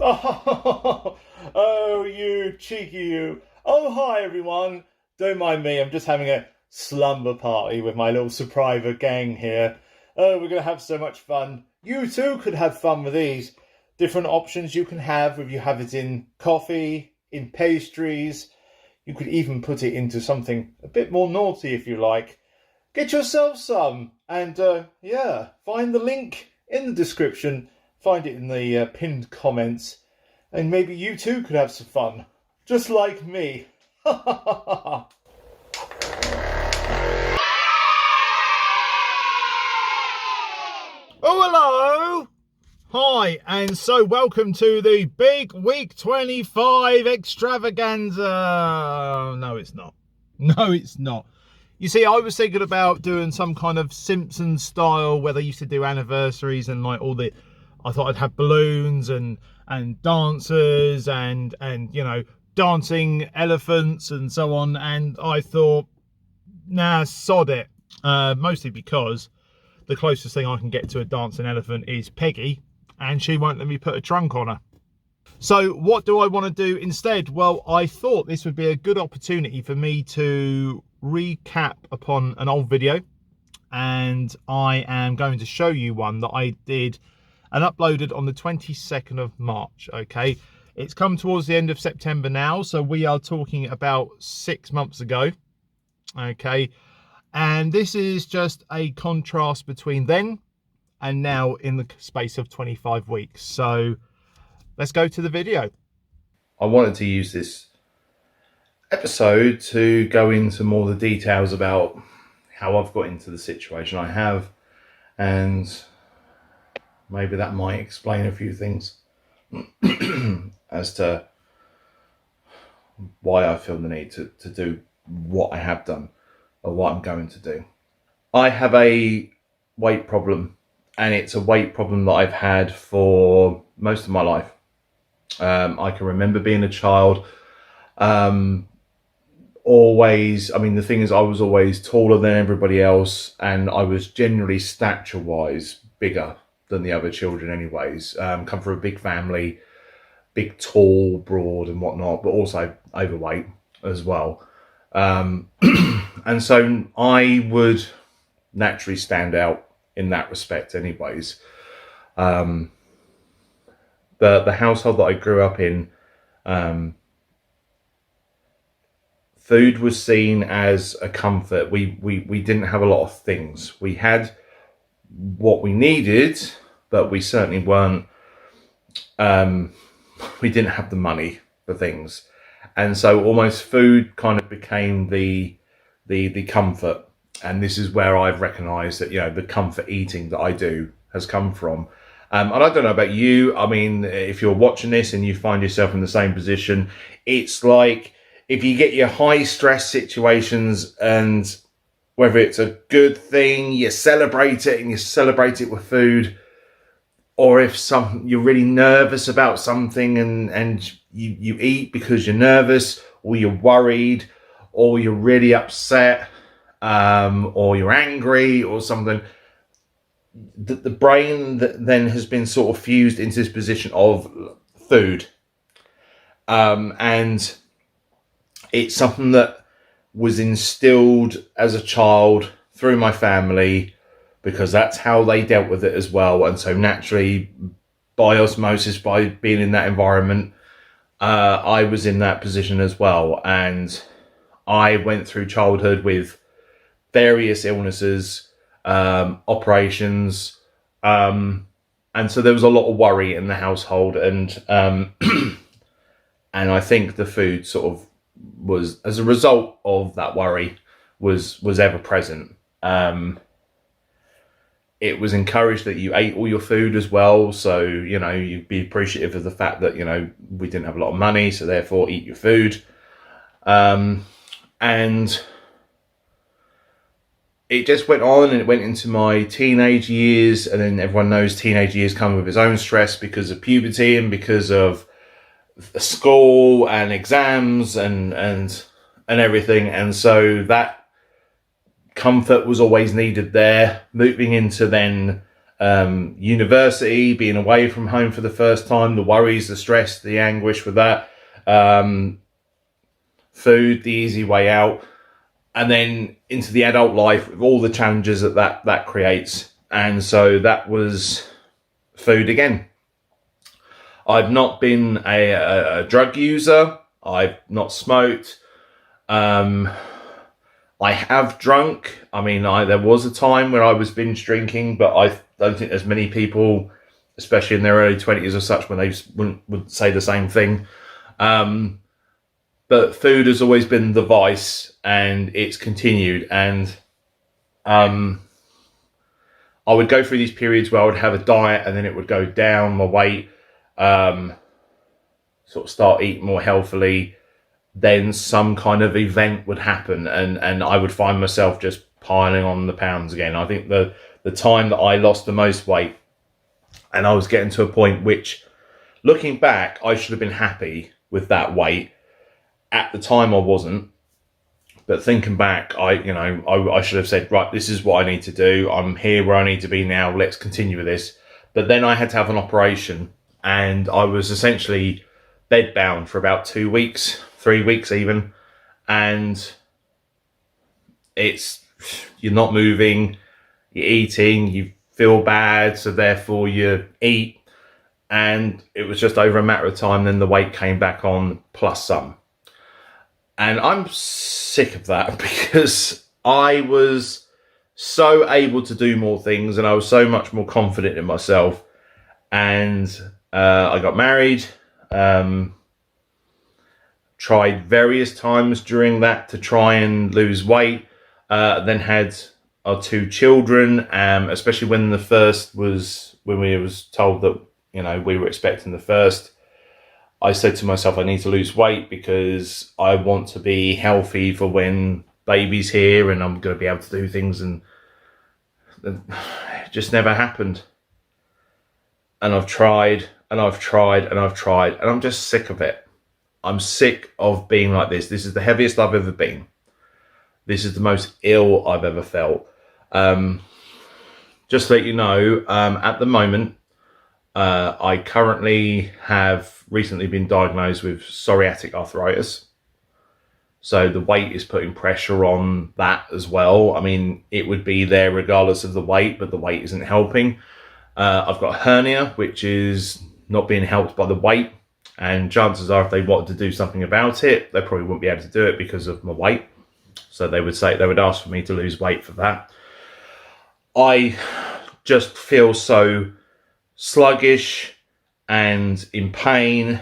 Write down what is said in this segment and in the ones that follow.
Oh, you cheeky you. Oh, hi everyone. Don't mind me, I'm just having a slumber party with my little survivor gang here. Oh, we're going to have so much fun. You too could have fun with these. Different options you can have if you have it in coffee, in pastries. You could even put it into something a bit more naughty if you like. Get yourself some. And yeah, find the link in the description. Find it in the pinned comments. And maybe you too could have some fun. Just like me. Oh, hello! Hi, and so welcome to the big week 25 extravaganza. No, it's not. No, it's not. You see, I was thinking about doing some kind of Simpsons style where they used to do anniversaries and like all the, I thought I'd have balloons and dancers and you know, dancing elephants and so on. And I thought, nah, sod it. Mostly because the closest thing I can get to a dancing elephant is Peggy, and she won't let me put a trunk on her. So what do I want to do instead? Well, I thought this would be a good opportunity for me to recap upon an old video, and I am going to show you one that I did and uploaded on the 22nd of March. Okay, it's come towards the end of September now, so we are talking about 6 months ago. Okay, and this is just a contrast between then and now in the space of 25 weeks. So let's go to the video. I wanted to use this episode to go into more of the details about how I've got into the situation I have, and maybe that might explain a few things as to why I feel the need to do what I have done or what I'm going to do. I have a weight problem, and it's a weight problem that I've had for most of my life. I can remember being a child, always, I mean, the thing is, I was always taller than everybody else, and I was generally stature-wise bigger than the other children anyways. Come from a big family, big, tall, broad and whatnot, but also overweight as well. And so I would naturally stand out in that respect anyways. The household that I grew up in, food was seen as a comfort. We didn't have a lot of things. We had what we needed, but we certainly weren't, we didn't have the money for things. And so almost food kind of became the comfort. And this is where I've recognized that, you know, the comfort eating that I do has come from. And I don't know about you. I mean, if you're watching this and you find yourself in the same position, it's like if you get your high stress situations, and whether it's a good thing, you celebrate it and you celebrate it with food, or if you're really nervous about something and you eat because you're nervous, or you're worried, or you're really upset, or you're angry or something, the brain then has been sort of fused into this position of food. And it's something that was instilled as a child through my family, because that's how they dealt with it as well. And so naturally, by osmosis, by being in that environment, I was in that position as well. And I went through childhood with various illnesses, operations, and so there was a lot of worry in the household, and and I think the food sort of was, as a result of that worry, was ever present. It was encouraged that you ate all your food as well, so you know, you'd be appreciative of the fact that, you know, we didn't have a lot of money, so therefore eat your food. And it just went on, and it went into my teenage years, and then everyone knows teenage years come with its own stress because of puberty and because of school and exams and everything. And so that comfort was always needed there. Moving into then university, being away from home for the first time, the worries, the stress, the anguish with that, food, the easy way out, and then into the adult life with all the challenges that creates. And so that was food again. I've not been a drug user. I've not smoked. I have drunk. I mean, there was a time where I was binge drinking, but I don't think there's many people, especially in their early 20s or such, when they would say the same thing. But food has always been the vice, and it's continued. And I would go through these periods where I would have a diet, and then it would go down my weight, sort of start eating more healthily. Then some kind of event would happen, and I would find myself just piling on the pounds again. I think the time that I lost the most weight, and I was getting to a point which, looking back, I should have been happy with that weight. At the time, I wasn't. But thinking back, I should have said, right, this is what I need to do. I'm here where I need to be now. Let's continue with this. But then I had to have an operation, and I was essentially bedbound for about 2 weeks, 3 weeks even. And you're not moving, you're eating, you feel bad, so therefore you eat. And it was just over a matter of time, then the weight came back on plus some. And I'm sick of that, because I was so able to do more things, and I was so much more confident in myself. And I got married, tried various times during that to try and lose weight, then had our 2 children, especially when the first was, when we was told that, we were expecting the first. I said to myself, I need to lose weight because I want to be healthy for when baby's here and I'm going to be able to do things, and it just never happened. And I've tried, and I've tried, and I've tried, and I'm just sick of it. I'm sick of being like this. This is the heaviest I've ever been. This is the most ill I've ever felt. Just to let you know, at the moment, I currently have recently been diagnosed with psoriatic arthritis. So the weight is putting pressure on that as well. I mean, it would be there regardless of the weight, but the weight isn't helping. I've got a hernia, which is not being helped by the weight. And chances are, if they wanted to do something about it, they probably wouldn't be able to do it because of my weight. So they would ask for me to lose weight for that. I just feel so sluggish and in pain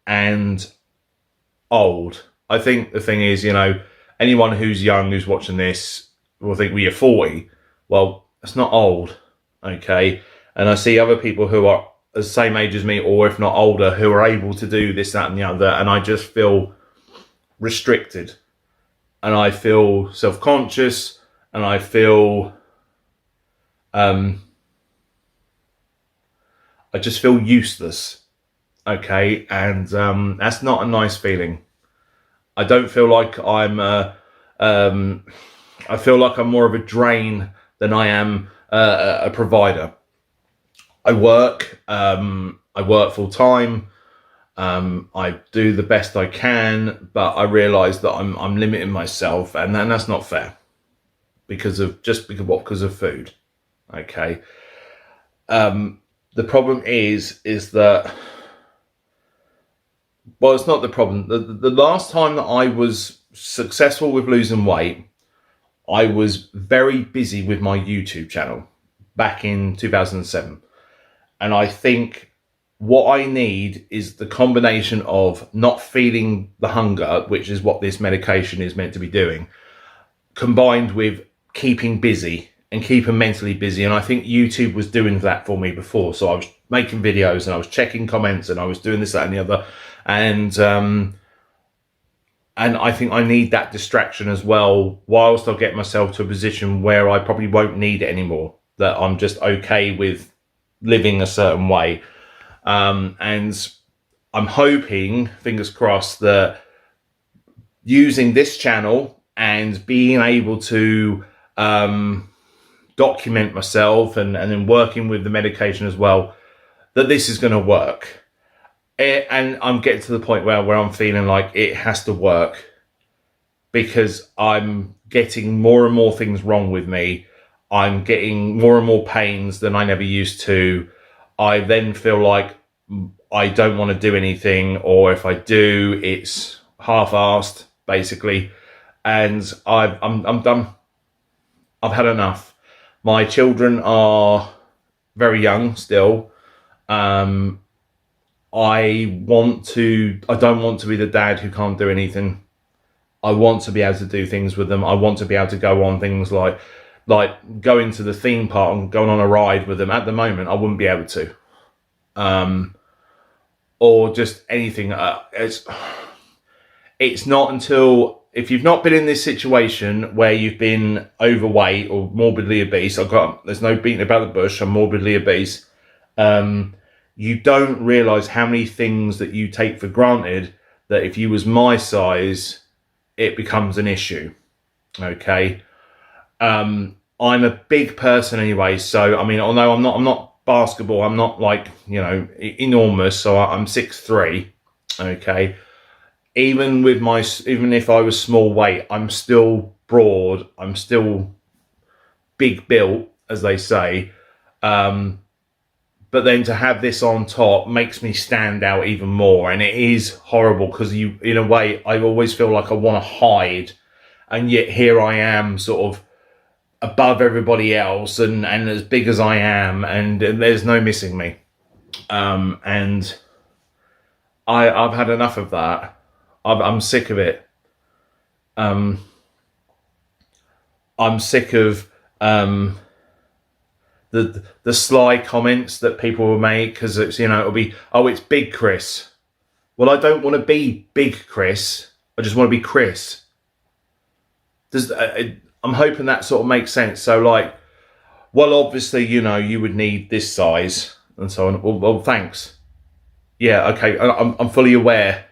and old. I think the thing is, anyone who's young who's watching this will think, well, you're 40. Well, that's not old, okay? And I see other people who are the same age as me, or if not older, who are able to do this, that, and the other, and I just feel restricted. And I feel self-conscious, and I feel I just feel useless, okay? And that's not a nice feeling. I don't feel like I feel like I'm more of a drain than I am a provider. I work full time. I do the best I can, but I realise that I'm limiting myself, and that's not fair because of food. Okay. The problem is that, well, it's not the problem. The last time that I was successful with losing weight, I was very busy with my YouTube channel back in 2007. And I think what I need is the combination of not feeling the hunger, which is what this medication is meant to be doing, combined with keeping busy and keeping mentally busy. And I think YouTube was doing that for me before. So I was making videos and I was checking comments and I was doing this, that, and the other. And I think I need that distraction as well, whilst I'll get myself to a position where I probably won't need it anymore, that I'm just okay with living a certain way. And I'm hoping, fingers crossed, that using this channel and being able to document myself and then working with the medication as well, that this is going to work. And I'm getting to the point where I'm feeling like it has to work, because I'm getting more and more things wrong with me. I'm getting more and more pains than I never used to. I then feel like I don't want to do anything, or if I do, it's half-assed, basically. And I'm done. I've had enough. My children are very young still. I don't want to be the dad who can't do anything. I want to be able to do things with them. I want to be able to go on things like going to the theme park and going on a ride with them. At the moment, I wouldn't be able to. Or just anything. It's not until, if you've not been in this situation where you've been overweight or morbidly obese, there's no beating about the bush, I'm morbidly obese. You don't realise how many things that you take for granted, that if you was my size, it becomes an issue. Okay. I'm a big person anyway, so I mean, although I'm not basketball, I'm not like, enormous, so I'm 6'3". Okay. Even if I was small weight, I'm still broad, I'm still big built, as they say. But then to have this on top makes me stand out even more. And it is horrible, because in a way, I always feel like I want to hide. And yet here I am, sort of above everybody else, and as big as I am, and there's no missing me. And I've had enough of that. I'm sick of it. I'm sick of the sly comments that people will make, because it's, it'll be, oh, it's Big Chris. Well, I don't want to be Big Chris. I just want to be Chris. I'm hoping that sort of makes sense. So like, well, obviously, you would need this size and so on. Well, thanks. Yeah, okay. I'm fully aware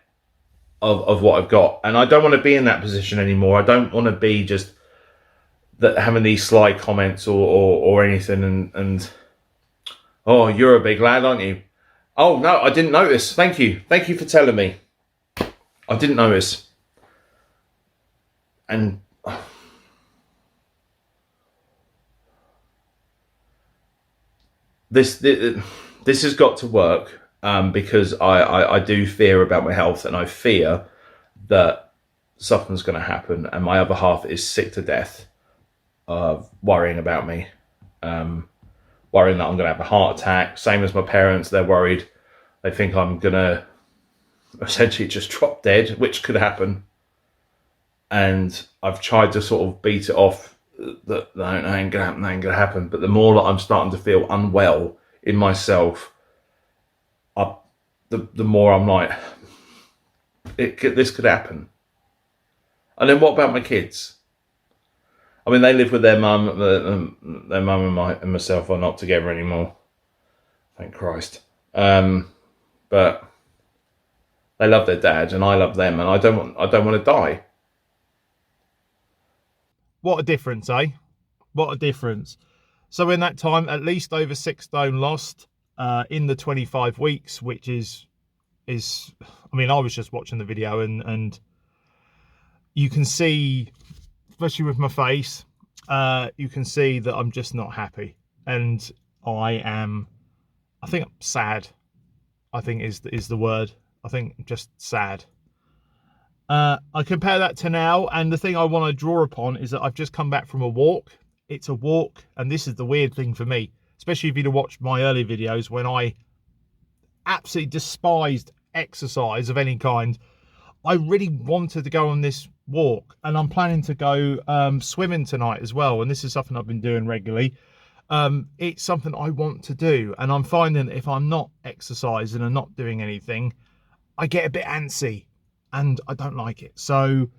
of what I've got, and I don't want to be in that position anymore. I don't want to be just that having these sly comments or anything, and oh, you're a big lad, aren't you? Oh no, I didn't notice. Thank you for telling me. I didn't notice. And this has got to work, because I do fear about my health, and I fear that something's going to happen, and my other half is sick to death of worrying about me, worrying that I'm going to have a heart attack. Same as my parents, they're worried. They think I'm going to essentially just drop dead, which could happen. And I've tried to sort of beat it off, that ain't going to happen. But the more that I'm starting to feel unwell in myself, the more I'm like, this could happen. And then what about my kids? I mean, they live with their mum. Their mum and myself are not together anymore. Thank Christ. But they love their dad, and I love them, and I don't want to die. What a difference, eh? What a difference. So in that time, at least over 6 stone lost in the 25 weeks, which is. I mean, I was just watching the video, and you can see, especially with my face, you can see that I'm just not happy, and I think I'm sad. I think is the word. I think just sad. I compare that to now, and the thing I want to draw upon is that I've just come back from a walk. It's a walk, and this is the weird thing for me, especially if you'd have watched my early videos when I absolutely despised exercise of any kind. I really wanted to go on this walk, and I'm planning to go swimming tonight as well, and this is something I've been doing regularly. It's something I want to do, and I'm finding that if I'm not exercising and not doing anything, I get a bit antsy, and I don't like it. So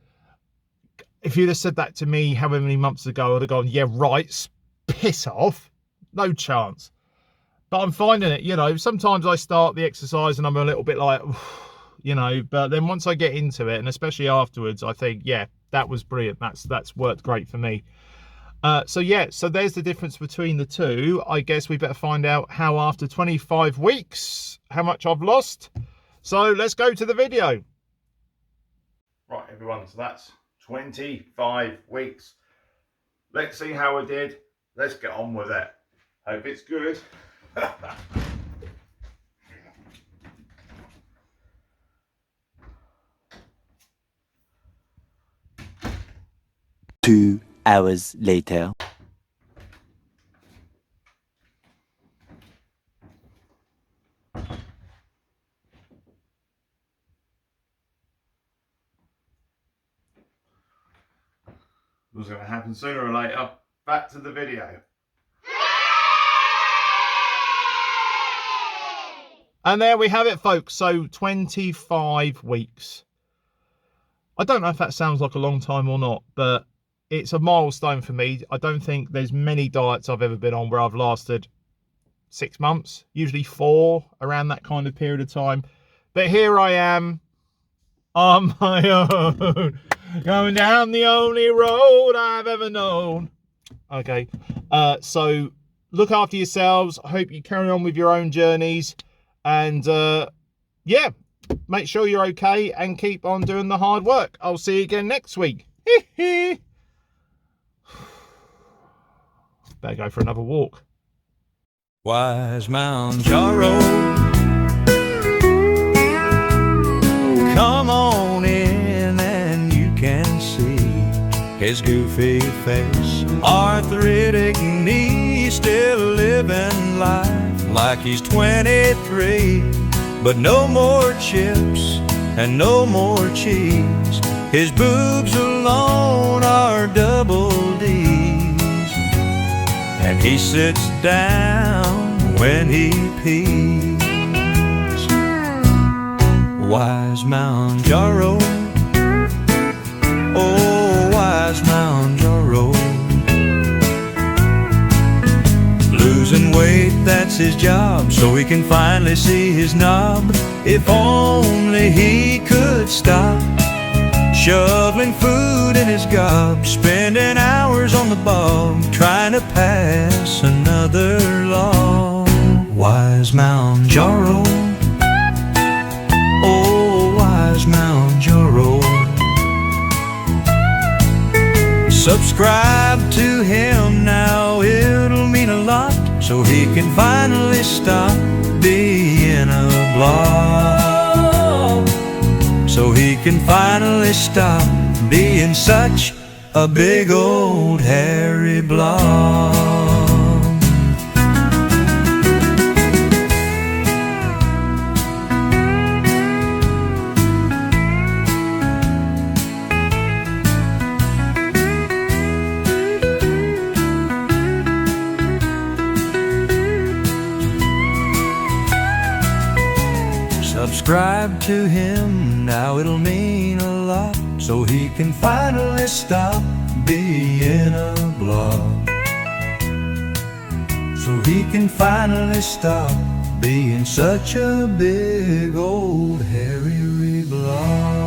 if you'd have said that to me however many months ago, I'd have gone, yeah, right, piss off. No chance. But I'm finding it, sometimes I start the exercise and I'm a little bit like, but then once I get into it, and especially afterwards, I think, yeah, that was brilliant. That's worked great for me. So yeah, so there's the difference between the two. I guess we better find out how after 25 weeks, how much I've lost. So let's go to the video. Right, everyone, so that's 25 weeks. Let's see how I did. Let's get on with it. Hope it's good. 2 hours later. It was going to happen sooner or later. Back to the video. And there we have it, folks. So 25 weeks. I don't know if that sounds like a long time or not, but it's a milestone for me. I don't think there's many diets I've ever been on where I've lasted 6 months, usually 4, around that kind of period of time. But here I am on my own, going down the only road I've ever known. Okay, so look after yourselves. I hope you carry on with your own journeys. And yeah, make sure you're okay and keep on doing the hard work. I'll see you again next week. Better go for another walk. Wise Mounjaro, come on in and you can see his goofy face, arthritic knee, still living life like he's 23. But no more chips and no more cheese, his boobs alone are double D's, and he sits down when he pees. Wise Mounjaro, oh wise Mounjaro, losing weight, that's his job, so he can finally see his knob. If only he could stop shoveling food in his gob, spending hours on the bog, trying to pass another law. Wise Mounjaro, oh wise Mounjaro, subscribe to him now, it'll mean a lot, so he can finally stop being a blob, so he can finally stop being such a big old hairy blob. Subscribe to him now, it'll mean a lot, so he can finally stop being a blob, so he can finally stop being such a big old hairy blob.